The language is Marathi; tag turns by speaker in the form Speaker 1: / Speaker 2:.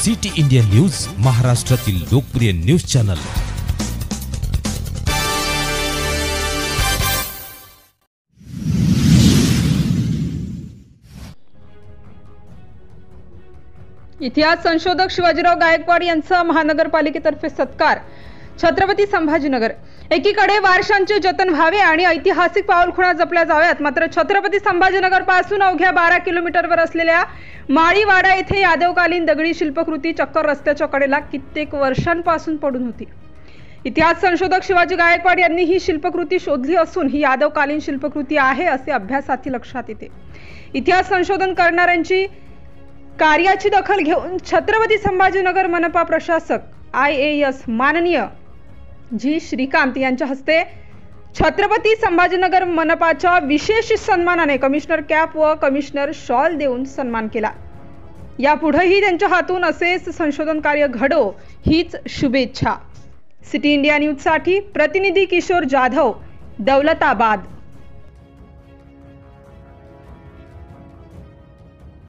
Speaker 1: सिटी इंडिया न्यूज, महाराष्ट्रातील लोकप्रिय न्यूज चॅनल।
Speaker 2: इतिहास संशोधक शिवाजीराव गायकवाड यांचा महानगरपालिकेतर्फे सत्कार। छत्रपती संभाजीनगर। एकीकडे वारशांचे जतन व्हावे आणि ऐतिहासिक पाऊलखुणा जपल्या जाव्यात, मात्र छत्रपती संभाजीनगर पासून अवघ्या 12 किलोमीटरवर असलेल्या माळीवाडा येथे यादवकालीन दगडी शिल्पकृती चक्क रस्त्याच्या कडेला कित्येक वर्षांपासून पडून होती। इतिहास संशोधक शिवाजी गायकवाड यांनी ही शिल्पकृती शोधली असून ही यादवकालीन शिल्पकृती आहे असे अभ्यासात लक्षात येते। इतिहास संशोधन करणाऱ्यांची कार्याची दखल घेऊन छत्रपती संभाजीनगर मनपा प्रशासक IAS माननीय जी श्रीकांत यांच्या हस्ते छत्रपती संभाजीनगर मनपाच्या विशेष सन्मानाने कमिशनर कॅप व कमिशनर शॉल देऊन सन्मान केला। यापुढेही त्यांच्या हातून असेच संशोधन कार्य घडो हीच शुभेच्छा। सिटी इंडिया न्यूज साठी प्रतिनिधी किशोर जाधव, दौलताबाद।